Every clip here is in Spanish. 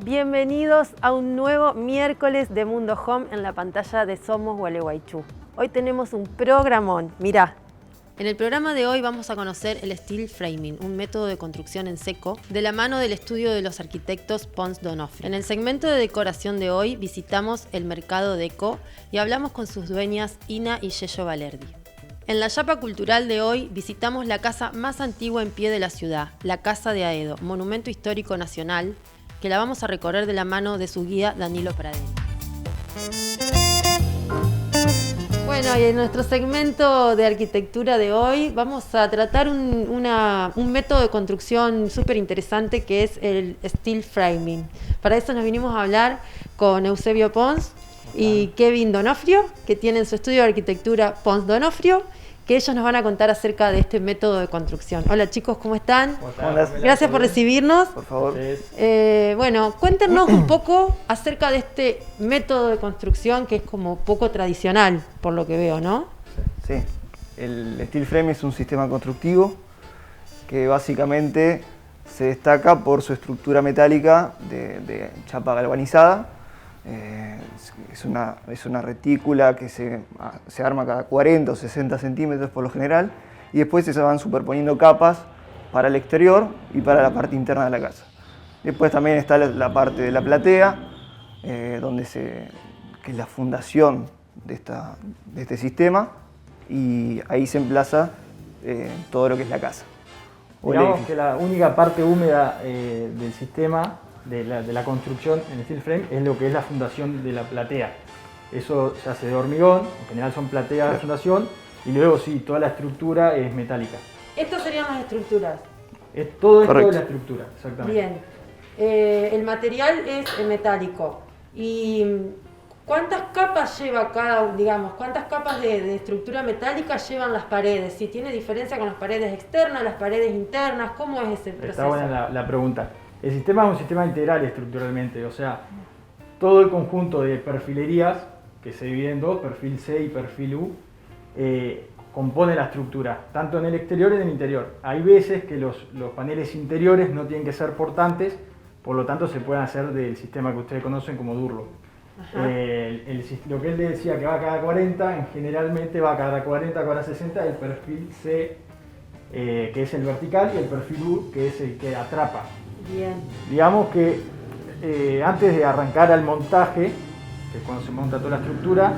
Bienvenidos a un nuevo miércoles de Mundo Home en la pantalla de Somos Gualeguaychú. Hoy tenemos un programón, mirá. En el programa de hoy vamos a conocer el steel framing, un método de construcción en seco, de la mano del estudio de los arquitectos Pons D'Onofrio. En el segmento de decoración de hoy visitamos el mercado Deco y hablamos con sus dueñas Ina y Yello Valerdi. En la Yapa Cultural de hoy visitamos la casa más antigua en pie de la ciudad, la Casa de Aedo, monumento histórico nacional, que la vamos a recorrer de la mano de su guía Danilo Pradella. Bueno, y en nuestro segmento de arquitectura de hoy vamos a tratar un método de construcción súper interesante que es el steel framing. Para eso nos vinimos a hablar con Eusebio Pons y Kevin D'Onofrio, que tienen su estudio de arquitectura Pons D'Onofrio, que ellos nos van a contar acerca de este método de construcción. Hola chicos, ¿cómo están? Gracias por recibirnos. Por favor. Bueno, cuéntenos un poco acerca de este método de construcción que es como poco tradicional, por lo que veo, ¿no? Sí, el steel frame es un sistema constructivo que básicamente se destaca por su estructura metálica de chapa galvanizada. Es una retícula que se arma cada 40 o 60 centímetros por lo general, y después se van superponiendo capas para el exterior y para la parte interna de la casa. Después también está la parte de la platea, que es la fundación de este sistema, y ahí se emplaza todo lo que es la casa. Digamos que la única parte húmeda del sistema de la construcción en steel frame es lo que es la fundación de la platea. Eso se hace de hormigón, en general son plateas de fundación, y luego sí, toda la estructura es metálica. Estas serían las estructuras. Todo esto es la estructura, exactamente. Bien. El material es metálico. ¿Y cuántas capas lleva cuántas capas de estructura metálica llevan las paredes? Si tiene diferencia con las paredes externas, las paredes internas, ¿cómo es ese proceso? Está buena la pregunta. El sistema es un sistema integral estructuralmente, o sea, todo el conjunto de perfilerías que se divide en dos, perfil C y perfil U, compone la estructura, tanto en el exterior y en el interior. Hay veces que los paneles interiores no tienen que ser portantes, por lo tanto se pueden hacer del sistema que ustedes conocen como Durlock. Lo que él le decía que va cada 40, generalmente va cada 40, cada 60, el perfil C, que es el vertical, y el perfil U, que es el que atrapa. Bien. Digamos que antes de arrancar al montaje, que es cuando se monta toda la estructura,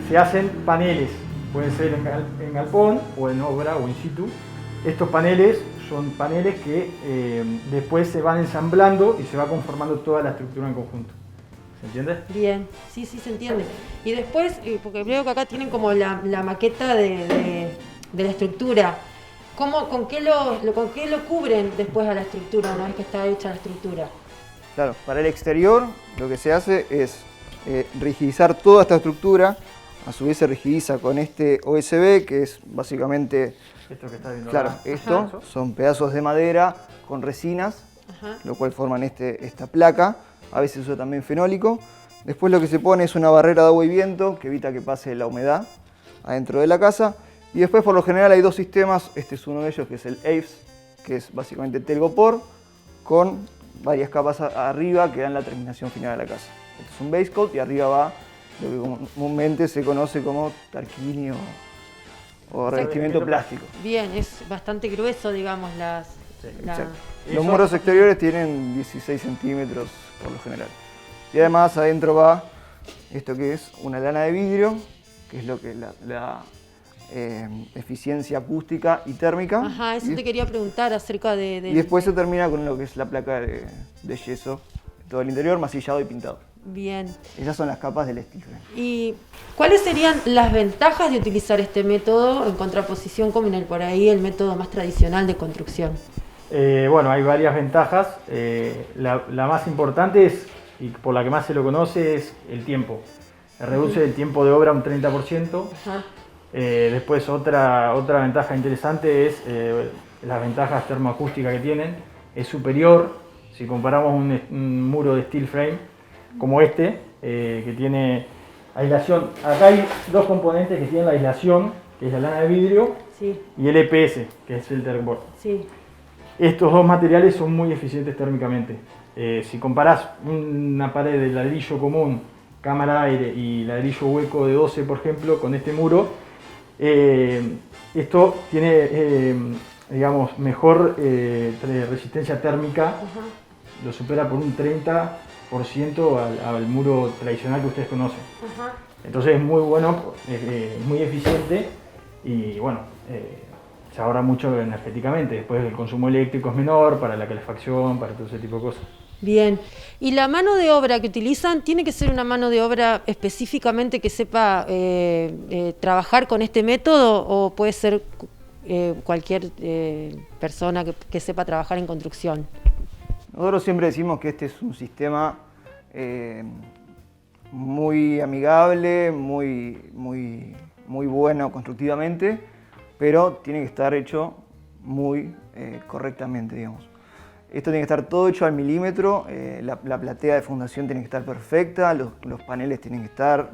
se hacen paneles, pueden ser en galpón o en obra o in situ. Estos paneles son paneles que después se van ensamblando y se va conformando toda la estructura en conjunto. ¿Se entiende? Bien, sí, se entiende. Y después, porque veo que acá tienen como la maqueta de la estructura. ¿Con qué lo cubren después a la estructura, una vez que está hecha la estructura? Claro, para el exterior lo que se hace es rigidizar toda esta estructura. A su vez se rigidiza con este OSB, que es básicamente, Esto que está viendo claro, acá. esto son pedazos de madera con resinas, Ajá. lo cual forman esta placa. A veces se usa también fenólico. Después lo que se pone es una barrera de agua y viento que evita que pase la humedad adentro de la casa. Y después, por lo general, hay dos sistemas. Este es uno de ellos, que es el AVES, que es básicamente telgopor, con varias capas arriba que dan la terminación final de la casa. Este es un base coat y arriba va lo que comúnmente se conoce como tarquini o revestimiento plástico. Bien, es bastante grueso, digamos, Exacto. Los muros exteriores tienen 16 centímetros por lo general. Y además adentro va esto que es una lana de vidrio, que es lo que la eficiencia acústica y térmica. Ajá, eso te quería preguntar acerca de... Y después se termina con lo que es la placa de yeso, todo el interior, masillado y pintado. Bien. Esas son las capas del steel frame. ¿Y cuáles serían las ventajas de utilizar este método en contraposición con por ahí el método más tradicional de construcción? Bueno, hay varias ventajas. La más importante es, y por la que más se lo conoce, es el tiempo. Reduce el tiempo de obra un 30%. Ajá. Después otra ventaja interesante es las ventajas termoacústicas que tienen. Es superior si comparamos un muro de steel frame como este, que tiene aislación. Acá hay dos componentes que tienen la aislación, que es la lana de vidrio, Sí. y el EPS, que es el tergopor. Sí. estos dos materiales son muy eficientes térmicamente. Si comparás una pared de ladrillo común, cámara de aire y ladrillo hueco de 12, por ejemplo, con este muro, esto tiene, digamos, mejor resistencia térmica, lo supera por un 30% al muro tradicional que ustedes conocen. Entonces es muy bueno, muy eficiente y bueno, se ahorra mucho energéticamente. Después el consumo eléctrico es menor para la calefacción, para todo ese tipo de cosas. Bien. ¿Y la mano de obra que utilizan tiene que ser una mano de obra específicamente que sepa trabajar con este método o puede ser cualquier persona que sepa trabajar en construcción? Nosotros siempre decimos que este es un sistema muy amigable, muy bueno constructivamente, pero tiene que estar hecho muy correctamente, digamos. Esto tiene que estar todo hecho al milímetro, la platea de fundación tiene que estar perfecta, los paneles tienen que estar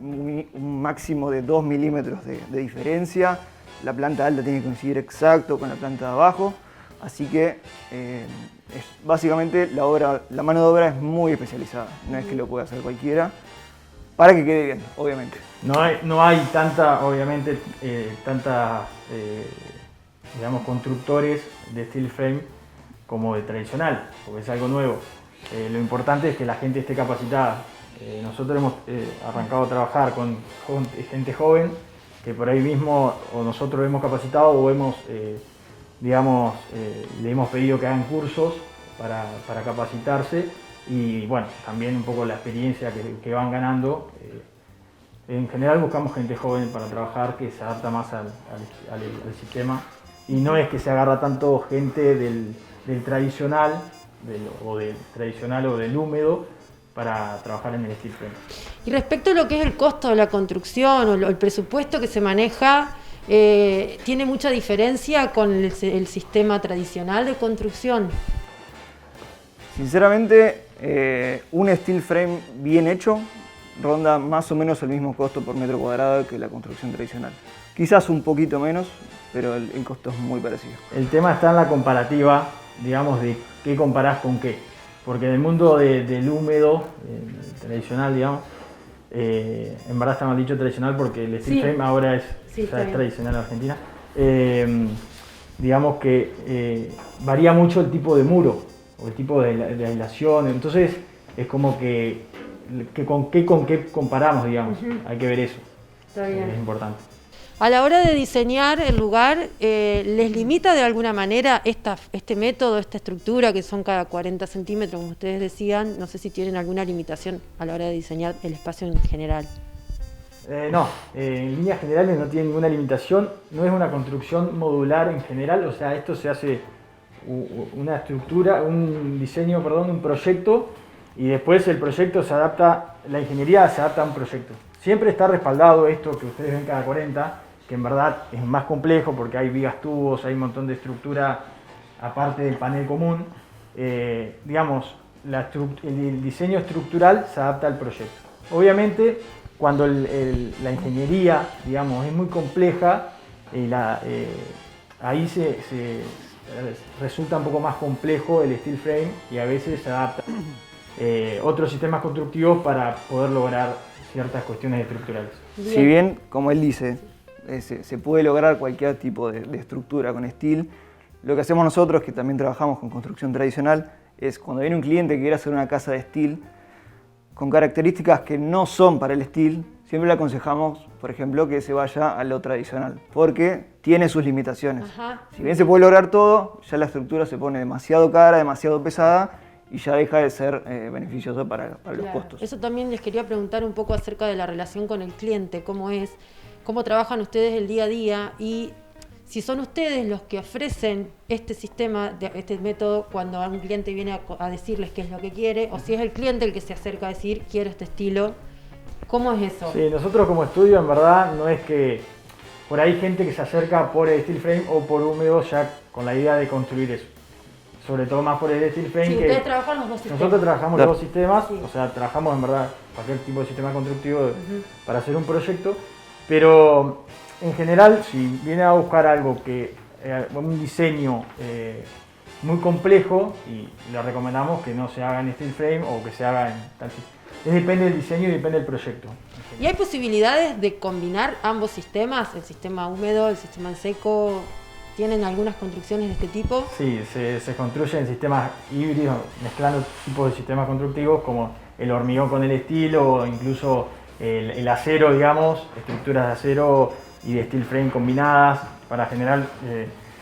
un máximo de 2 milímetros de diferencia, la planta alta tiene que coincidir exacto con la planta de abajo, así que básicamente la mano de obra es muy especializada, no es que lo pueda hacer cualquiera, para que quede bien, obviamente. No hay tanta, obviamente, digamos, constructores de steel frame como de tradicional, porque es algo nuevo. Lo importante es que la gente esté capacitada. Nosotros hemos arrancado a trabajar con gente joven que por ahí mismo o nosotros hemos capacitado o hemos, digamos, le hemos pedido que hagan cursos para capacitarse y bueno, también un poco la experiencia que van ganando. En general buscamos gente joven para trabajar que se adapta más al sistema y no es que se agarra tanto gente del tradicional o del húmedo para trabajar en el steel frame. Y respecto a lo que es el costo de la construcción o el presupuesto que se maneja, ¿tiene mucha diferencia con el sistema tradicional de construcción? Sinceramente, un steel frame bien hecho ronda más o menos el mismo costo por metro cuadrado que la construcción tradicional. Quizás un poquito menos, pero el costo es muy parecido. El tema está en la comparativa, digamos, de qué comparás con qué. Porque en el mundo del húmedo, tradicional, digamos, en verdad está mal dicho tradicional porque el steel frame ahora es tradicional en Argentina. Digamos que varía mucho el tipo de muro o el tipo de aislación. Entonces es como que con qué comparamos, digamos. Hay que ver eso. Está bien. Es importante. A la hora de diseñar el lugar, ¿les limita de alguna manera este método, esta estructura que son cada 40 centímetros, como ustedes decían? No sé si tienen alguna limitación a la hora de diseñar el espacio en general. No, en líneas generales no tiene ninguna limitación. No es una construcción modular en general, o sea, esto se hace una estructura, un diseño, perdón, un proyecto y después el proyecto se adapta, la ingeniería se adapta a un proyecto. Siempre está respaldado esto que ustedes ven cada 40, que en verdad es más complejo porque hay vigas tubos, hay un montón de estructura aparte del panel común. Digamos, el diseño estructural se adapta al proyecto. Obviamente, cuando la ingeniería, digamos, es muy compleja, ahí resulta un poco más complejo el steel frame y a veces se adapta otros sistemas constructivos para poder lograr ciertas cuestiones estructurales. Bien. Si bien, como él dice, se puede lograr cualquier tipo de estructura con steel, lo que hacemos nosotros, que también trabajamos con construcción tradicional, es cuando viene un cliente que quiere hacer una casa de steel con características que no son para el steel, siempre le aconsejamos, por ejemplo, que se vaya a lo tradicional, porque tiene sus limitaciones. Ajá. Si bien se puede lograr todo, ya la estructura se pone demasiado cara, demasiado pesada, y ya deja de ser beneficioso para los costos. Eso también les quería preguntar un poco acerca de la relación con el cliente, cómo trabajan ustedes el día a día y si son ustedes los que ofrecen este sistema, este método, cuando un cliente viene a decirles qué es lo que quiere, o si es el cliente el que se acerca a decir quiero este estilo. ¿Cómo es eso? Sí, nosotros como estudio en verdad no es que por ahí gente que se acerca por el steel frame o por húmedo ya con la idea de construir eso. Sobre todo más por el steel frame. Sí, que ustedes trabajan los dos sistemas. Nosotros trabajamos los dos sistemas, sí. O sea, trabajamos en verdad cualquier tipo de sistema constructivo para hacer un proyecto, pero en general, si viene a buscar algo un diseño muy complejo y le recomendamos que no se haga en steel frame o que se haga en tal. Depende del diseño y depende del proyecto. ¿Y hay posibilidades de combinar ambos sistemas, el sistema húmedo, el sistema en seco? ¿Tienen algunas construcciones de este tipo? Sí, se construyen sistemas híbridos, mezclando tipos de sistemas constructivos como el hormigón con el estilo o incluso el acero, digamos, estructuras de acero y de steel frame combinadas para generar,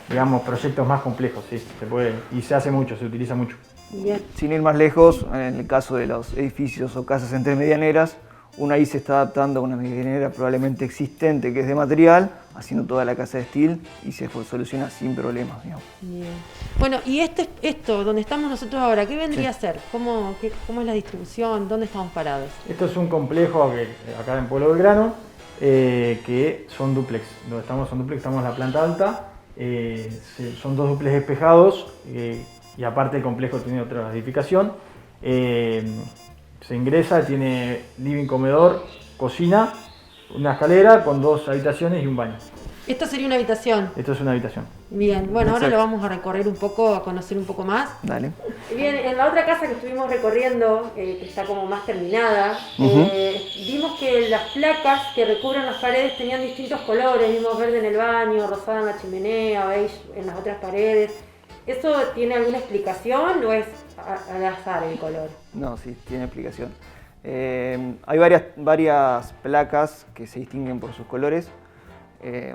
digamos, proyectos más complejos. Sí, se puede y se hace mucho, se utiliza mucho. Bien. Sin ir más lejos, en el caso de los edificios o casas entre medianeras, uno ahí se está adaptando a una medianera probablemente existente que es de material, haciendo toda la casa de steel y se soluciona sin problemas, digamos. Bien. Bueno, y esto, donde estamos nosotros ahora, ¿qué vendría a ser? ¿Cómo es la distribución? ¿Dónde estamos parados? Esto es un complejo acá en Pueblo Belgrano, que son dúplex. Donde estamos son dúplex, estamos en la planta alta, son 2 dúplex despejados y aparte el complejo tiene otra edificación. Se ingresa, tiene living, comedor, cocina, una escalera con 2 habitaciones y un baño. ¿Esto sería una habitación? Esto es una habitación. Bien, bueno, ahora Exacto. lo vamos a recorrer un poco, a conocer un poco más. Dale. Bien, en la otra casa que estuvimos recorriendo, que está como más terminada, vimos que las placas que recubren las paredes tenían distintos colores, vimos verde en el baño, rosada en la chimenea, beige en las otras paredes. ¿Eso tiene alguna explicación o es al azar el color? No, sí, tiene explicación. Hay varias placas que se distinguen por sus colores.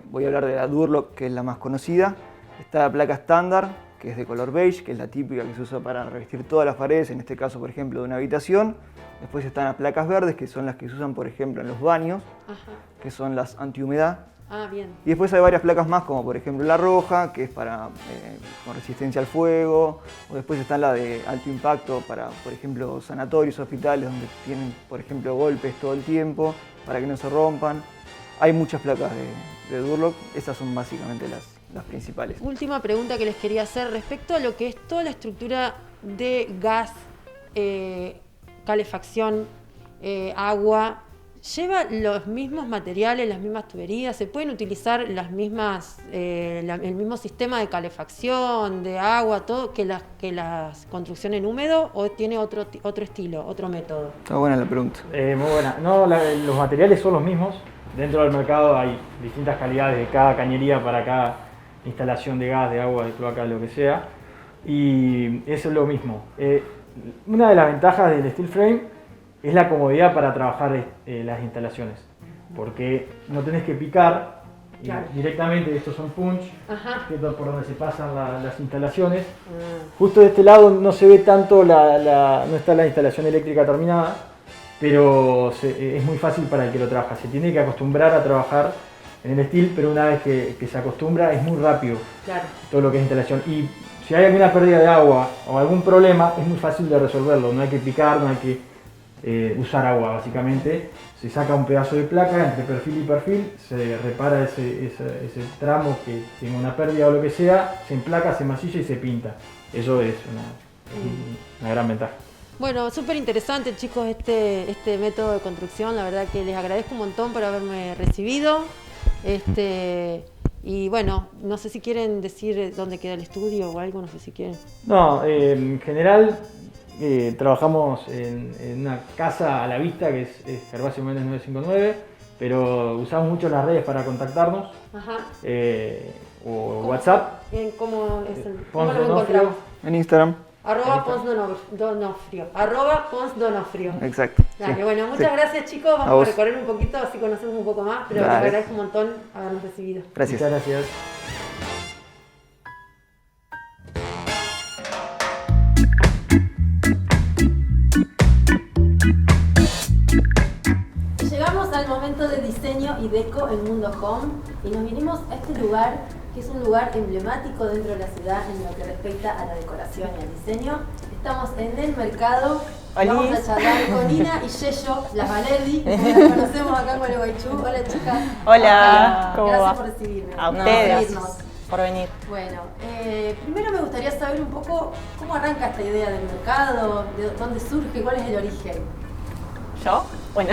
Voy a hablar de la Durlock, que es la más conocida. Está la placa estándar, que es de color beige, que es la típica que se usa para revestir todas las paredes, en este caso, por ejemplo, de una habitación. Después están las placas verdes, que son las que se usan, por ejemplo, en los baños, que son las antihumedad. Ah, bien. Y después hay varias placas más, como por ejemplo la roja, que es para con resistencia al fuego. O después está la de alto impacto para, por ejemplo, sanatorios, hospitales, donde tienen, por ejemplo, golpes todo el tiempo, para que no se rompan. Hay muchas placas de Durlock, esas son básicamente las principales. Última pregunta que les quería hacer respecto a lo que es toda la estructura de gas, calefacción, agua. ¿Lleva los mismos materiales, las mismas tuberías? ¿Se pueden utilizar las mismas, el mismo sistema de calefacción, de agua, todo, que las construcciones en húmedo? ¿O tiene otro estilo, otro método? Está buena la pregunta. Muy buena. No, los materiales son los mismos. Dentro del mercado hay distintas calidades de cada cañería para cada instalación de gas, de agua, de cloaca, lo que sea. Y eso es lo mismo. Una de las ventajas del steel frame es la comodidad para trabajar las instalaciones, porque no tenés que picar, Claro. directamente estos son punch, Ajá. que es por donde se pasan las instalaciones. Justo de este lado no se ve tanto, no está la instalación eléctrica terminada, pero es muy fácil para el que lo trabaja. Se tiene que acostumbrar a trabajar en el steel, pero una vez que se acostumbra es muy rápido Claro. todo lo que es instalación. Y si hay alguna pérdida de agua o algún problema, es muy fácil de resolverlo. No hay que picar, no hay que usar agua, básicamente. Se saca un pedazo de placa entre perfil y perfil, se repara ese tramo que tenga una pérdida o lo que sea, se emplaca, se masilla y se pinta. Eso es una gran ventaja. Bueno, súper interesante, chicos, este método de construcción. La verdad que les agradezco un montón por haberme recibido. Y bueno, no sé si quieren decir dónde queda el estudio o algo, no sé si quieren. No, en general trabajamos en una casa a la vista que es Gervasio Méndez 959, pero usamos mucho las redes para contactarnos, Ajá. o WhatsApp. ¿Cómo es Pons cómo lo Donofrio. encontramos? En Instagram. @PonsDonofrio. @PonsDonofrio. Exacto. Dale, Sí. bueno, muchas Sí. gracias, chicos. A Vamos a vos. recorrer un poquito, así conocemos un poco más, pero les Dale. agradezco un montón habernos recibido. Gracias. Muchas gracias. Llegamos al momento de diseño y deco en Mundo Home y nos vinimos a este lugar que es un lugar emblemático dentro de la ciudad en lo que respecta a la decoración y al diseño. Estamos en el mercado. Hola. Vamos a charlar con Nina y Yeyo, las Valerdi, que las conocemos acá en Gualeguaychú. Hola, chicas. Hola, ¿cómo Gracias va? por recibirme. A por ustedes recibirnos. por venir. Bueno, primero me gustaría saber un poco cómo arranca esta idea del mercado, de dónde surge, cuál es el origen. ¿Yo? Bueno,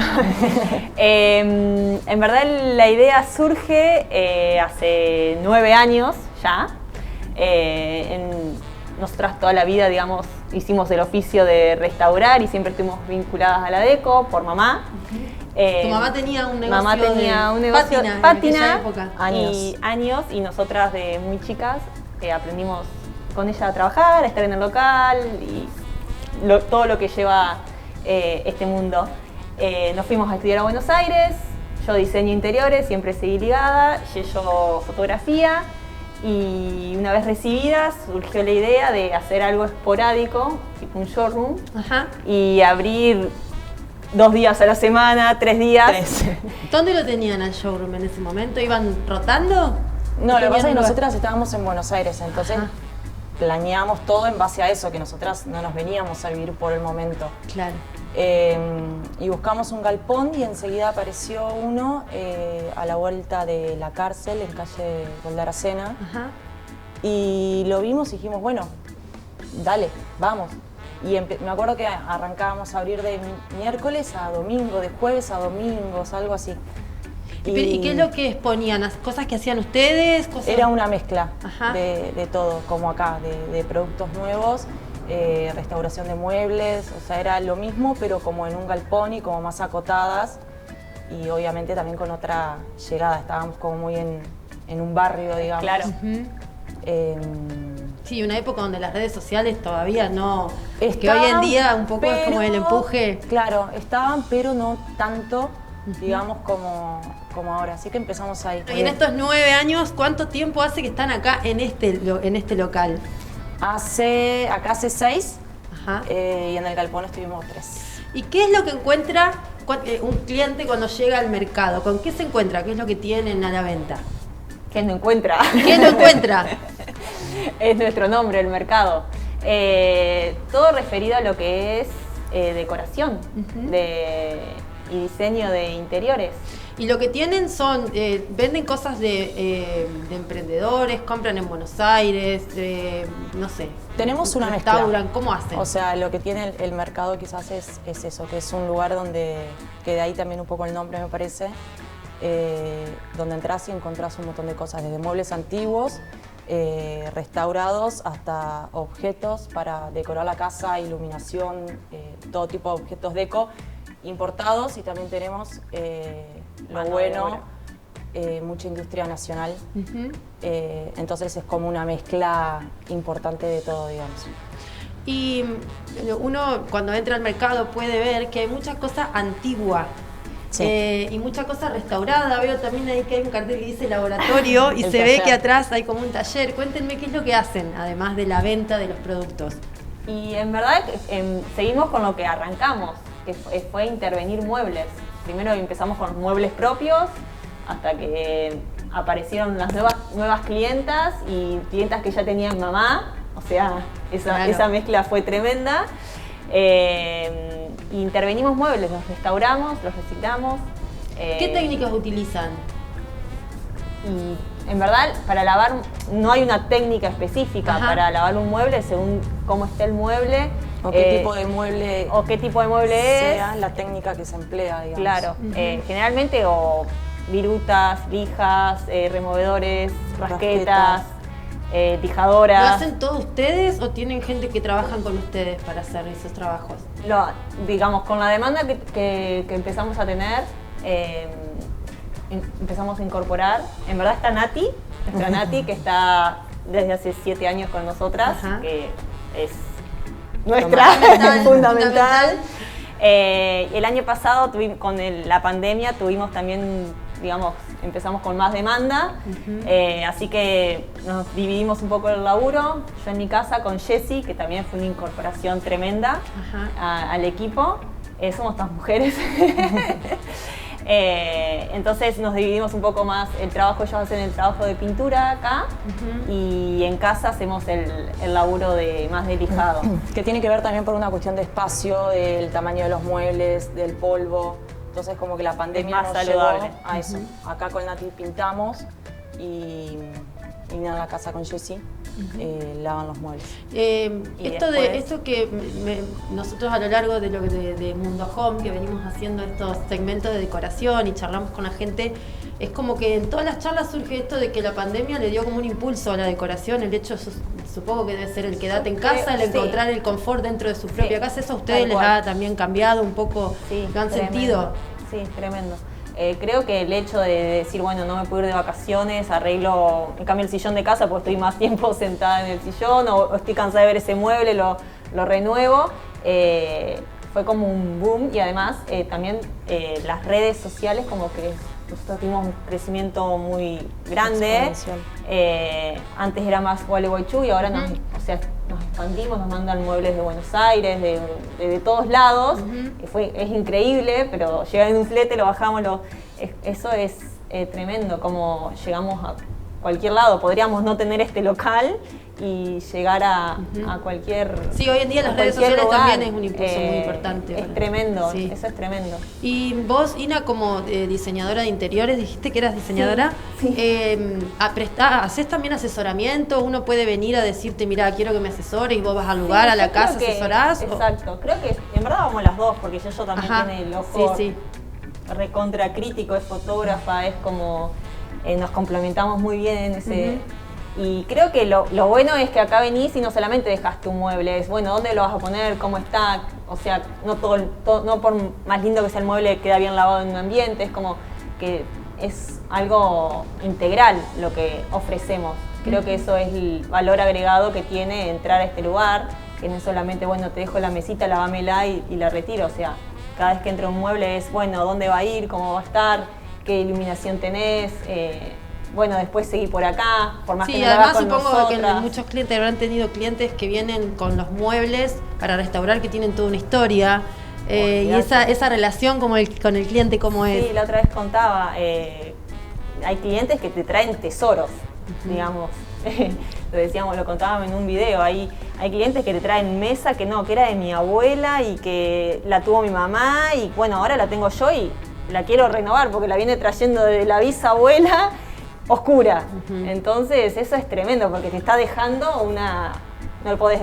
en verdad la idea surge hace 9 años ya. nosotras toda la vida, digamos, hicimos el oficio de restaurar y siempre estuvimos vinculadas a la deco por mamá. Tu mamá tenía un negocio Mamá tenía un negocio en aquella pátina época. y años, y nosotras de muy chicas aprendimos con ella a trabajar, a estar en el local y todo lo que lleva este mundo. Nos fuimos a estudiar a Buenos Aires, yo diseño interiores, siempre seguí ligada, yo fotografía, y una vez recibidas surgió la idea de hacer algo esporádico, tipo un showroom, Ajá. y abrir 2 días a la semana, 3 días. ¿Dónde lo tenían al showroom en ese momento? ¿Iban rotando? No, lo que pasa es que ¿Tenían lugar? nosotras estábamos en Buenos Aires, entonces Ajá. planeamos todo en base a eso, que nosotras no nos veníamos a vivir por el momento. Claro. Y buscamos un galpón y enseguida apareció uno a la vuelta de la cárcel en calle Goldaracena. Ajá. Y lo vimos y dijimos, bueno, dale, vamos. Y me acuerdo que arrancábamos a abrir de miércoles a domingo, de jueves a domingos, algo así. ¿Y qué es lo que exponían? ¿Cosas que hacían ustedes? Era una mezcla Ajá. de todo, como acá, de productos nuevos, restauración de muebles, o sea, era lo mismo, pero como en un galpón y como más acotadas. Y obviamente también con otra llegada, estábamos como muy en un barrio, digamos. Claro. Sí, una época donde las redes sociales todavía no... que Estaban, hoy en día un poco es como el pero- empuje. Claro, estaban, pero no tanto, digamos, como ahora. Así que empezamos ahí. Y en estos 9 años, ¿cuánto tiempo hace que están acá en este local? Acá hace 6 Ajá. y en el galpón estuvimos 3. ¿Y qué es lo que encuentra un cliente cuando llega al mercado? ¿Con qué se encuentra? ¿Qué es lo que tienen a la venta? ¿Quién no encuentra? ¿Qué no encuentra? Es nuestro nombre, el mercado. Todo referido a lo que es decoración y diseño de interiores. Y lo que tienen son, venden cosas de emprendedores, compran en Buenos Aires, no sé. Tenemos una mezcla. Restauran, ¿cómo hacen? O sea, lo que tiene el mercado quizás es eso, que es un lugar que de ahí también un poco el nombre me parece, donde entras y encontrás un montón de cosas, desde muebles antiguos, restaurados, hasta objetos para decorar la casa, iluminación, todo tipo de objetos deco, importados, y también tenemos lo Mano de bueno, obra. mucha industria nacional. Ujú. Entonces es como una mezcla importante de todo, digamos. Y uno cuando entra al mercado puede ver que hay mucha cosa antigua. Sí. Y mucha cosa restaurada. Veo también ahí que hay un cartel que dice laboratorio y El se ve taller. que atrás hay como un taller. Cuéntenme qué es lo que hacen, además de la venta de los productos. Y en verdad seguimos con lo que arrancamos, que fue intervenir muebles. Primero empezamos con muebles propios, hasta que aparecieron las nuevas clientas y clientas que ya tenían mamá. O sea, Claro. esa mezcla fue tremenda. Intervenimos muebles, los restauramos, los reciclamos. ¿Qué técnicas utilizan? Y en verdad, para lavar, no hay una técnica específica Ajá. para lavar un mueble según cómo esté el mueble. O qué tipo de mueble o qué tipo de mueble sea es. la técnica que se emplea, digamos. Claro, generalmente o virutas, lijas, removedores, rasquetas, ¿Lo lijadoras. hacen todos ustedes o tienen gente que trabajan con ustedes para hacer esos trabajos? Digamos, con la demanda que empezamos a tener, empezamos a incorporar. En verdad está Nati, nuestra Nati, que está desde hace 7 años con nosotras, Ajá. que es nuestra fundamental. El año pasado con la pandemia tuvimos también, digamos, empezamos con más demanda, así que nos dividimos un poco el laburo. Yo en mi casa con Jessie, que también fue una incorporación tremenda al equipo. Somos todas mujeres. Entonces nos dividimos un poco más el trabajo. Ellos hacen el trabajo de pintura acá y en casa hacemos el laburo más de lijado. Que tiene que ver también por una cuestión de espacio, del tamaño de los muebles, del polvo. Entonces como que la pandemia Es más nos saludable. llevó a eso. Acá con Nati pintamos y en la casa con Jessie lavan los muebles. Esto que nosotros a lo largo de Mundo Home, que venimos haciendo estos segmentos de decoración y charlamos con la gente, es como que en todas las charlas surge esto de que la pandemia le dio como un impulso a la decoración, el hecho, supongo que debe ser el quedarte en casa, el encontrar el confort dentro de su propia casa, ¿eso a ustedes les ha también cambiado un poco? ¿Lo han sentido? Sí, tremendo. Creo que el hecho de decir, bueno, no me puedo ir de vacaciones, en cambio el sillón de casa porque estoy más tiempo sentada en el sillón o estoy cansada de ver ese mueble, lo renuevo. Fue como un boom y además también las redes sociales como que nosotros tuvimos un crecimiento muy grande. Antes era más Gualeguaychú y ahora nos expandimos, nos mandan muebles de Buenos Aires, de todos lados. Es increíble, pero llega en un flete, lo bajamos, eso es tremendo, como llegamos a cualquier lado. Podríamos no tener este local y llegar a cualquier. Sí, hoy en día las redes sociales lugar. También es un impulso muy importante. Es tremendo, eso es tremendo. Y vos, Ina, como diseñadora de interiores, dijiste que eras diseñadora, ¿hacés también asesoramiento? ¿Uno puede venir a decirte, mira, quiero que me asesores y vos vas al lugar, a la casa, asesorás? Exacto, creo que en verdad vamos las dos, porque yo también tiene el ojo recontra crítico, es fotógrafa, es como nos complementamos muy bien en ese. Y creo que lo bueno es que acá venís y no solamente dejaste un mueble, es bueno, ¿dónde lo vas a poner? ¿Cómo está? O sea, no por más lindo que sea el mueble queda bien lavado en un ambiente, es como que es algo integral lo que ofrecemos. Creo que eso es el valor agregado que tiene entrar a este lugar, que no es solamente, bueno, te dejo la mesita, lavámela y la retiro. O sea, cada vez que entra un mueble es, bueno, ¿dónde va a ir? ¿Cómo va a estar? ¿Qué iluminación tenés? Bueno, después seguir por acá, por más que no lo hagas con supongo nosotras. Que muchos clientes habrán tenido clientes que vienen con los muebles para restaurar, que tienen toda una historia. Y esa relación con el cliente, ¿cómo es? Sí, la otra vez contaba, hay clientes que te traen tesoros, digamos. Lo contábamos en un video, hay clientes que te traen mesa que era de mi abuela y que la tuvo mi mamá y bueno, ahora la tengo yo y la quiero renovar porque la viene trayendo de la bisabuela oscura. Entonces eso es tremendo porque te está dejando una... no le podés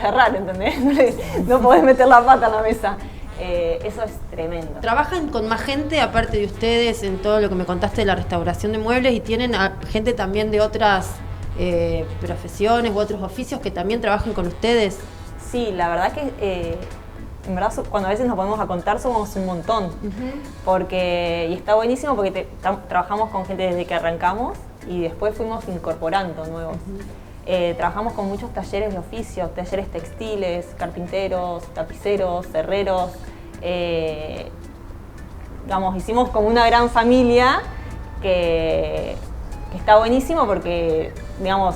errar, ¿entendés? No podés meter la pata en la mesa. Eso es tremendo. ¿Trabajan con más gente aparte de ustedes en todo lo que me contaste de la restauración de muebles y tienen gente también de otras profesiones u otros oficios que también trabajen con ustedes? Sí, la verdad que en verdad cuando a veces nos ponemos a contar somos un montón. Y está buenísimo porque trabajamos con gente desde que arrancamos y después fuimos incorporando nuevos. Trabajamos con muchos talleres de oficios, talleres textiles, carpinteros, tapiceros, herreros. Hicimos como una gran familia que está buenísimo porque, no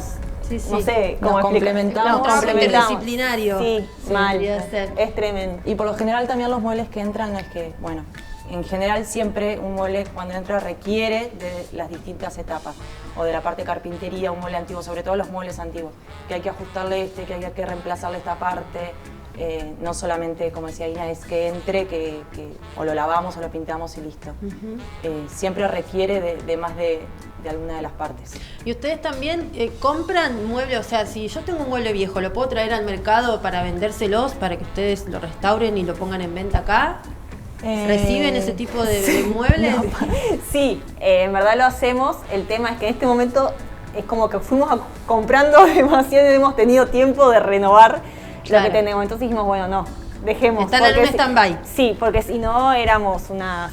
sé cómo complementamos. Interdisciplinario. Sí, mal. Es tremendo. Y por lo general también los muebles que entran es que, bueno, en general siempre un mueble cuando entra requiere de las distintas etapas o de la parte de carpintería, un mueble antiguo, sobre todo los muebles antiguos, que hay que ajustarle que hay que reemplazarle esta parte, no solamente, como decía Ina, es que entre, que o lo lavamos o lo pintamos y listo. Siempre requiere de más de alguna de las partes. ¿Y ustedes también compran muebles? O sea, si yo tengo un mueble viejo, ¿lo puedo traer al mercado para vendérselos, para que ustedes lo restauren y lo pongan en venta acá? ¿Reciben ese tipo de muebles? No, sí, en verdad lo hacemos. El tema es que en este momento es como que fuimos comprando demasiado y hemos tenido tiempo de renovar lo que tenemos. Entonces dijimos, bueno, no, dejemos. Están en un stand-by. Sí, porque si no éramos una...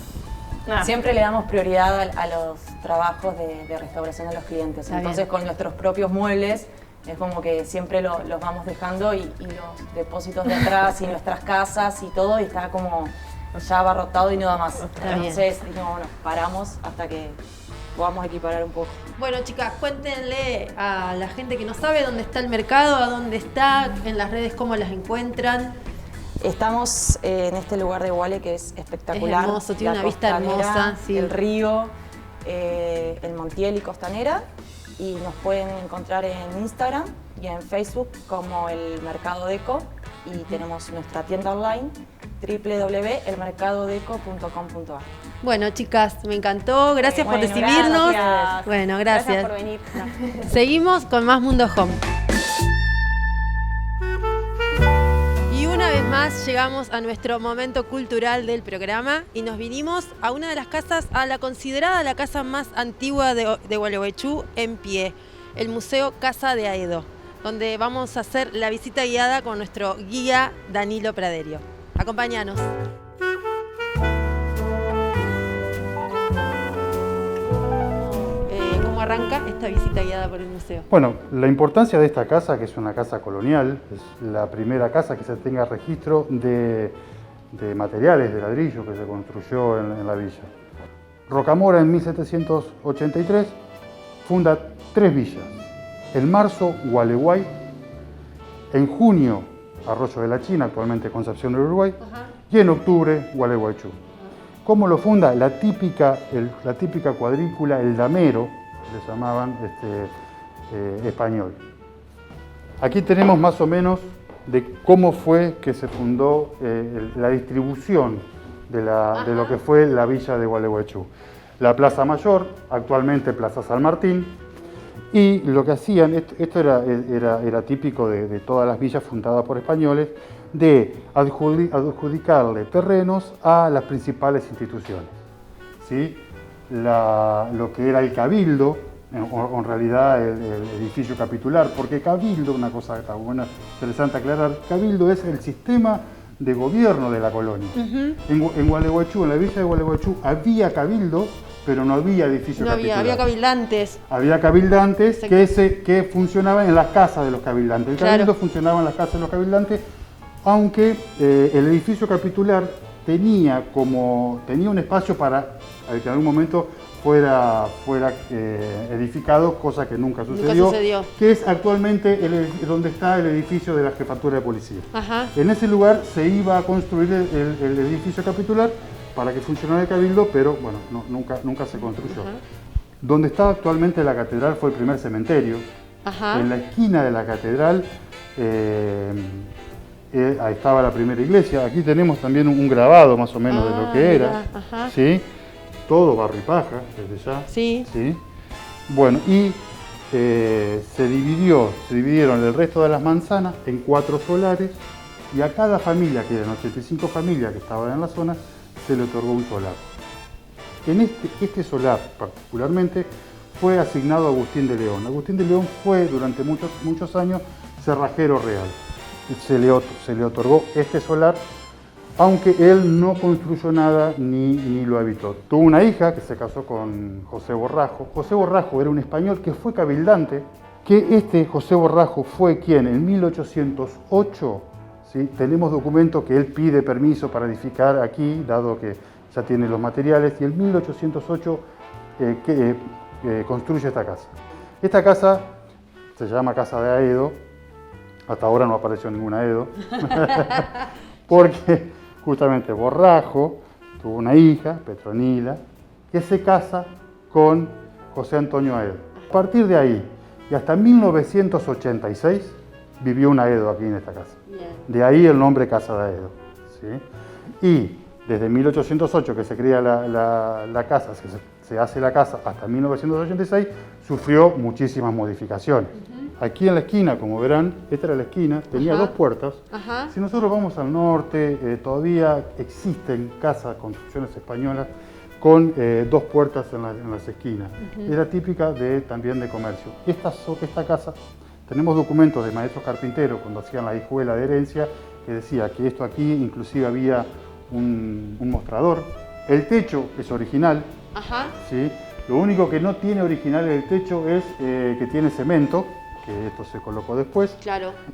Siempre le damos prioridad a los trabajos de restauración a los clientes. Entonces con nuestros propios muebles es como que siempre los vamos dejando y los depósitos de atrás y nuestras casas y todo y está como ya abarrotado y no da más. Entonces dijimos, bueno, paramos hasta que podamos equiparar un poco. Bueno, chicas, cuéntenle a la gente que no sabe dónde está el mercado, a dónde está, en las redes cómo las encuentran. Estamos en este lugar de Guale que es espectacular. Es hermoso, tiene una vista hermosa. Sí. El río, el Montiel y Costanera. Y nos pueden encontrar en Instagram y en Facebook como El Mercado Deco. Y tenemos nuestra tienda online www.elmercadodeco.com.ar. Bueno, chicas, me encantó. Gracias por recibirnos. Gracias. Bueno, gracias. Gracias por venir. Seguimos con más Mundo Home. Y una vez más más llegamos a nuestro momento cultural del programa y nos vinimos a una de las casas, a la considerada la casa más antigua de Gualeguaychú en pie, el Museo Casa de Aedo, donde vamos a hacer la visita guiada con nuestro guía Danilo Praderio. Acompáñanos. ¿Cómo arranca esta visita guiada por el museo? Bueno, la importancia de esta casa, que es una casa colonial, es la primera casa que se tenga registro de materiales de ladrillo que se construyó en la villa. Rocamora en 1783 funda 3 villas. En marzo, Gualeguay. En junio, Arroyo de la China, actualmente Concepción del Uruguay. Y en octubre, Gualeguaychú. ¿Cómo lo funda? La típica cuadrícula, el damero, le llamaban español. Aquí tenemos más o menos de cómo fue que se fundó la distribución de lo que fue la villa de Gualeguaychú. La Plaza Mayor, actualmente Plaza San Martín, y lo que hacían, esto era típico de todas las villas fundadas por españoles, de adjudicarle terrenos a las principales instituciones, ¿sí? Lo que era el cabildo, o en realidad el edificio capitular, porque cabildo, una cosa que está buena, interesante aclarar, cabildo es el sistema de gobierno de la colonia. En Gualeguaychú, en la villa de Gualeguaychú, había cabildo, pero no había edificio capitular. Había cabildantes. Había cabildantes que funcionaban en las casas de los cabildantes. El cabildo funcionaba en las casas de los cabildantes, aunque el edificio capitular tenía un espacio para que en algún momento fuera edificado, cosa que nunca sucedió, que es actualmente donde está el edificio de la Jefatura de Policía. En ese lugar se iba a construir el edificio capitular para que funcionara el cabildo, pero bueno, nunca se construyó. Donde está actualmente la catedral fue el primer cementerio. En la esquina de la catedral ahí estaba la primera iglesia. Aquí tenemos también un grabado más o menos de lo que era. ¿Sí? Todo barro y paja, desde ya. Sí. Bueno, y se dividieron el resto de las manzanas en 4 solares, y a cada familia, que eran 85 familias que estaban en la zona, se le otorgó un solar. En este solar particularmente fue asignado a Agustín de León. Agustín de León fue durante muchos años cerrajero real. Se le otorgó este solar, aunque él no construyó nada ni lo habitó. Tuvo una hija que se casó con José Borrajo. José Borrajo era un español que fue cabildante, que José Borrajo fue quien en 1808, ¿sí? Tenemos documentos que él pide permiso para edificar aquí, dado que ya tiene los materiales, y en 1808 construye esta casa. Esta casa se llama Casa de Aedo. Hasta ahora no apareció ningún Aedo, porque justamente Borrajo tuvo una hija, Petronila, que se casa con José Antonio Aedo. A partir de ahí y hasta 1986 vivió un Aedo aquí en esta casa. De ahí el nombre Casa de Aedo. ¿Sí? Y desde 1808 que se crea la casa, se hace la casa, hasta 1986, sufrió muchísimas modificaciones. Aquí en la esquina, como verán, esta era la esquina, tenía 2 puertas. Si nosotros vamos al norte, todavía existen casas, construcciones españolas, con 2 puertas en las esquinas. Era típica también de comercio. Esta casa, tenemos documentos de maestros carpinteros cuando hacían la hijuela de herencia, que decía que esto aquí inclusive había un mostrador. El techo es original. ¿Sí? Lo único que no tiene original el techo es que tiene cemento, que esto se colocó después.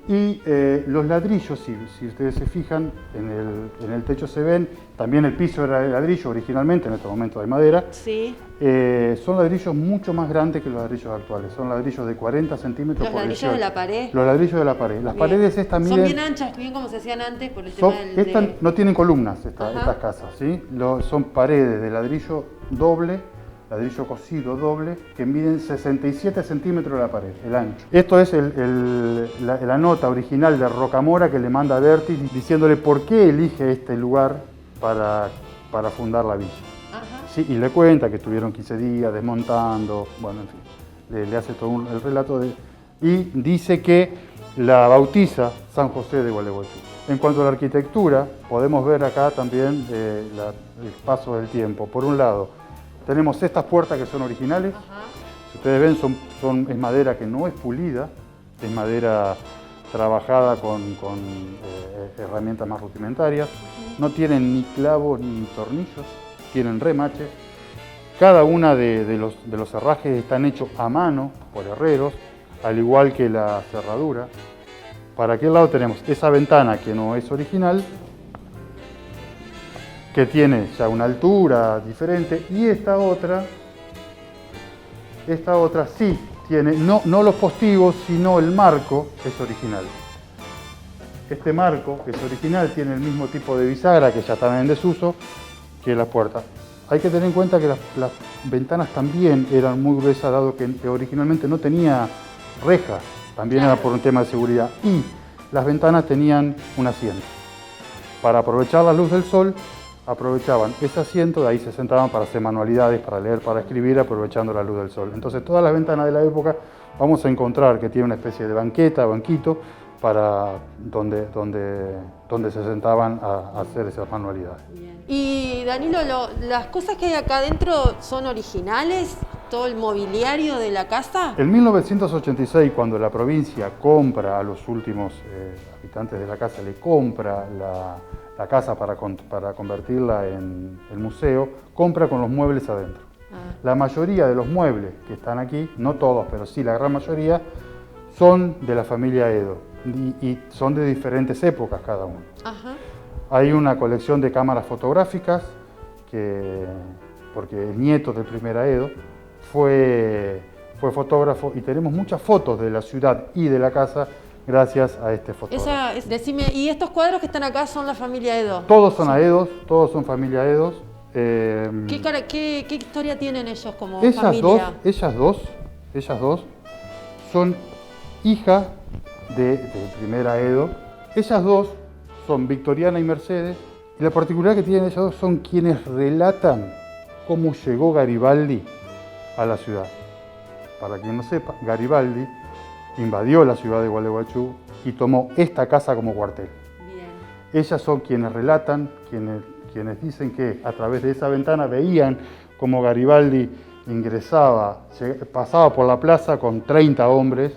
Y los ladrillos, si ustedes se fijan, en el techo se ven, también el piso era de ladrillo originalmente, en este momento de madera. Son ladrillos mucho más grandes que los ladrillos actuales, son ladrillos de 40 centímetros por 18. ¿Los ladrillos de la pared? Los ladrillos de la pared. Las paredes estas miden... Son bien anchas, bien como se hacían antes por el tema del... Estas no tienen columnas, estas casas, ¿sí? Son paredes de ladrillo doble, ladrillo cocido doble, que miden 67 centímetros de la pared, el ancho. Esto es la nota original de Rocamora que le manda a Berti diciéndole por qué elige este lugar para fundar la villa. Sí, y le cuenta que estuvieron 15 días desmontando, bueno, en fin, le hace todo el relato y dice que la bautiza San José de Gualeguaychú. En cuanto a la arquitectura, podemos ver acá también el paso del tiempo. Por un lado, tenemos estas puertas que son originales. Si ustedes ven, es madera que no es pulida, es madera trabajada con herramientas más rudimentarias. No tienen ni clavos ni tornillos, tienen remaches. Cada una de los cerrajes están hechos a mano por herreros, al igual que la cerradura. Para aquel lado tenemos esa ventana que no es original, que tiene ya una altura diferente, y esta otra sí tiene, no los postigos, sino el marco es original. Este marco, que es original, tiene el mismo tipo de bisagra, que ya está en desuso, que la puerta. Hay que tener en cuenta que las ventanas también eran muy gruesas, dado que originalmente no tenía rejas, también era por un tema de seguridad. Y las ventanas tenían un asiento. Para aprovechar la luz del sol, aprovechaban ese asiento, de ahí se sentaban para hacer manualidades, para leer, para escribir, aprovechando la luz del sol. Entonces todas las ventanas de la época vamos a encontrar que tiene una especie de banqueta, banquito, para donde se sentaban a hacer esas manualidades. Bien. Y Danilo, ¿las cosas que hay acá adentro son originales? ¿Todo el mobiliario de la casa? En 1986, cuando la provincia compra a los últimos habitantes de la casa, le compra la casa para convertirla en el museo, compra con los muebles adentro. La mayoría de los muebles que están aquí, no todos, pero sí la gran mayoría, son de la familia Edo y son de diferentes épocas cada uno. Ajá. Hay una colección de cámaras fotográficas, porque el nieto del primer Edo fue fotógrafo, y tenemos muchas fotos de la ciudad y de la casa gracias a este fotógrafo. Decime, ¿y estos cuadros que están acá son la familia Edo? Todos son Aedos, todos son familia Edos. ¿Qué historia tienen ellos como familia? Ellas dos son hijas del primer Edo. Ellas dos son Victoriana y Mercedes, y la particularidad que tienen ellas dos son quienes relatan cómo llegó Garibaldi a la ciudad. Para quien no sepa, Garibaldi invadió la ciudad de Gualeguaychú y tomó esta casa como cuartel. Bien. Ellas son quienes relatan, quienes dicen que a través de esa ventana veían cómo Garibaldi ingresaba, pasaba por la plaza con 30 hombres,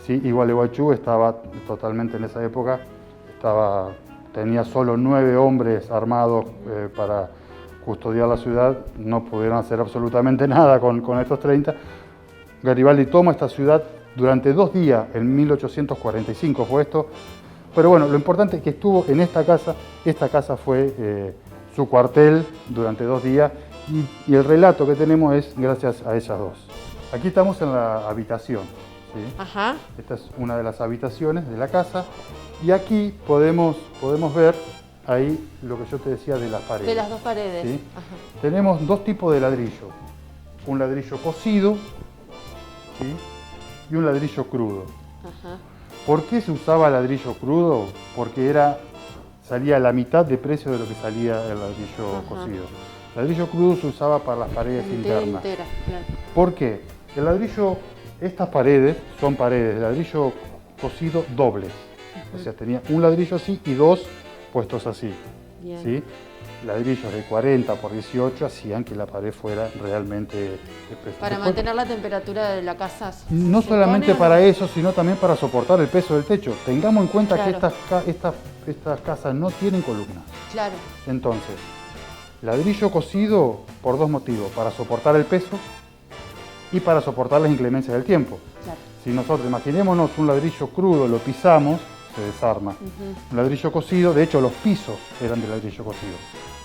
¿sí? Y Gualeguaychú estaba totalmente en esa época, tenía solo 9 hombres armados para custodiar la ciudad, no pudieron hacer absolutamente nada con estos 30. Garibaldi toma esta ciudad durante 2 días, en 1845 fue esto, pero bueno, lo importante es que estuvo en esta casa fue su cuartel durante 2 días, y el relato que tenemos es gracias a ellas dos. Aquí estamos en la habitación, ¿sí? Ajá. Esta es una de las habitaciones de la casa, y aquí podemos ver ahí lo que yo te decía de las paredes. De las dos paredes. ¿Sí? Ajá. Tenemos 2 tipos de ladrillo, un ladrillo cocido, ¿sí? Y un ladrillo crudo. Ajá. ¿Por qué se usaba ladrillo crudo? Porque salía la mitad de precio de lo que salía el ladrillo cocido. El ladrillo crudo se usaba para las paredes internas. Claro. ¿Por qué? El ladrillo, estas paredes son paredes de ladrillo cocido dobles. O sea, tenía un ladrillo así y 2 puestos así. Bien. ¿Sí? Ladrillos de 40 por 18 hacían que la pared fuera realmente espesa. Para mantener la temperatura de la casa. No solamente para eso, sino también para soportar el peso del techo. Tengamos en cuenta Claro. que estas casas no tienen columnas. Claro. Entonces, ladrillo cocido por 2 motivos: para soportar el peso y para soportar las inclemencias del tiempo. Claro. Si nosotros imaginémonos un ladrillo crudo, lo pisamos, se desarma. Un ladrillo cocido, de hecho los pisos eran de ladrillo cocido.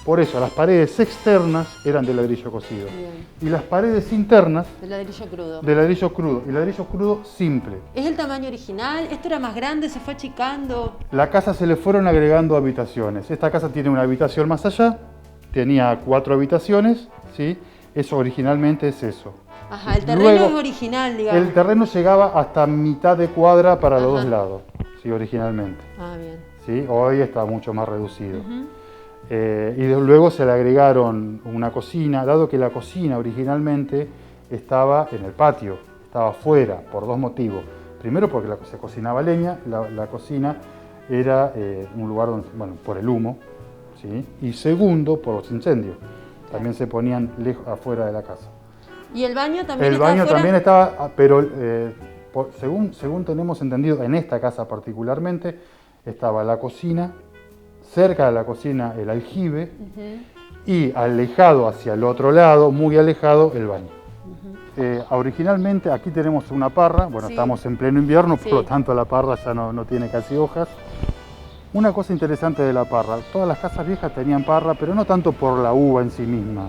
Por eso las paredes externas eran de ladrillo cocido. Bien. Y las paredes internas De ladrillo crudo. de ladrillo crudo. Y ladrillo crudo simple. ¿Es el tamaño original? ¿Esto era más grande? ¿Se fue achicando? La casa se le fueron agregando habitaciones. Esta casa tiene una habitación más allá, tenía 4 habitaciones, ¿sí? Eso originalmente es eso. Ajá, el terreno Luego, es original, digamos. el terreno llegaba hasta mitad de cuadra para los Ajá. 2 lados, ¿sí? Originalmente. Ah, bien. ¿Sí? Hoy está mucho más reducido. Luego se le agregaron una cocina, dado que la cocina originalmente estaba en el patio, estaba afuera, por 2 motivos. primero porque se cocinaba leña, la cocina era un lugar donde, bueno, por el humo, ¿sí? Y segundo, por los incendios. También se ponían lejos afuera de la casa. ¿Y el baño también El estaba baño afuera? también estaba, pero según tenemos entendido, en esta casa particularmente, estaba la cocina, cerca de la cocina el aljibe, y alejado hacia el otro lado, muy alejado, el baño. Originalmente aquí tenemos una parra, bueno, Sí. estamos en pleno invierno, Sí. por lo tanto la parra ya no tiene casi hojas. Una cosa interesante de la parra, todas las casas viejas tenían parra, pero no tanto por la uva en sí misma,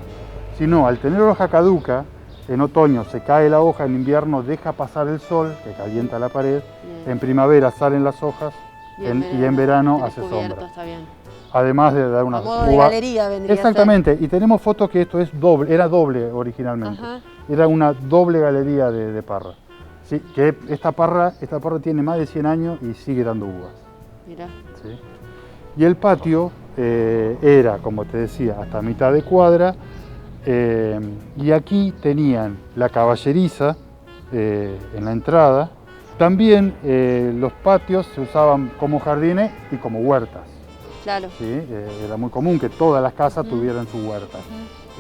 sino al tener hoja caduca, en otoño se cae la hoja, en invierno deja pasar el sol, que calienta la pared, Bien. en primavera salen las hojas y en verano tenés hace cubierto, sombra. Está bien. Además de dar una A modo de uva- galería vendría a ser. Exactamente, y tenemos fotos que esto es doble, era doble originalmente. Ajá. Era una doble galería de parra. Sí, que esta parra tiene más de 100 años y sigue dando uvas. Mirá. ¿Sí? Y el patio era, como te decía, hasta mitad de cuadra, y aquí tenían la caballeriza en la entrada. También los patios se usaban como jardines y como huertas. Claro. ¿Sí? Era muy común que todas las casas tuvieran su huerta.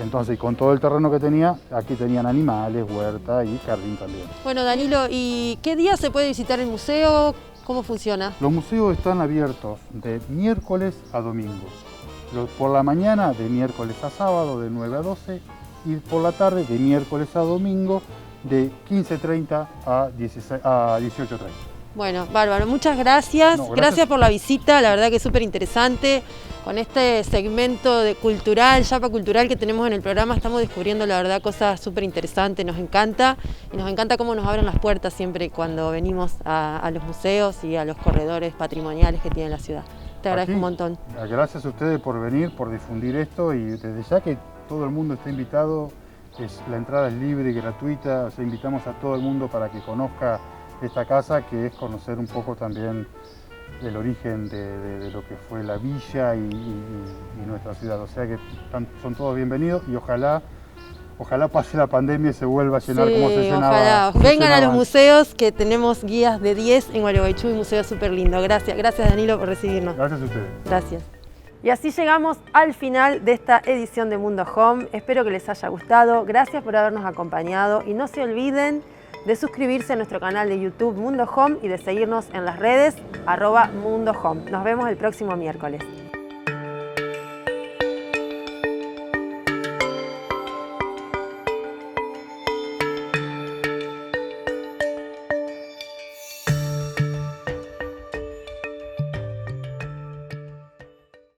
Entonces, con todo el terreno que tenía, aquí tenían animales, huerta y jardín también. Bueno, Danilo, ¿y qué día se puede visitar el museo? ¿Cómo funciona? Los museos están abiertos de miércoles a domingo. Por la mañana de miércoles a sábado de 9 a 12 y por la tarde de miércoles a domingo de 15:30 a 18:30. Bueno, bárbaro, muchas gracias. No, gracias. Gracias por la visita, la verdad que es súper interesante. Con este segmento de cultural, Yapa Cultural que tenemos en el programa, estamos descubriendo la verdad cosas súper interesantes, nos encanta. Y nos encanta cómo nos abren las puertas siempre cuando venimos a los museos y a los corredores patrimoniales que tiene la ciudad. Te agradezco Aquí, un montón. Gracias a ustedes por venir, por difundir esto y desde ya que todo el mundo está invitado, la entrada es libre y gratuita, o sea, invitamos a todo el mundo para que conozca esta casa, que es conocer un poco también el origen de lo que fue la villa y nuestra ciudad. O sea que son todos bienvenidos y ojalá pase la pandemia y se vuelva a llenar como se llenaba. Ojalá. se Vengan a llenaba los antes. museos que tenemos guías de 10 en Gualeguaychú y museo súper lindo. Gracias Danilo por recibirnos. Gracias a ustedes. Gracias. Y así llegamos al final de esta edición de Mundo Home. Espero que les haya gustado. Gracias por habernos acompañado y no se olviden de suscribirse a nuestro canal de YouTube Mundo Home y de seguirnos en las redes @Mundo Home. Nos vemos el próximo miércoles.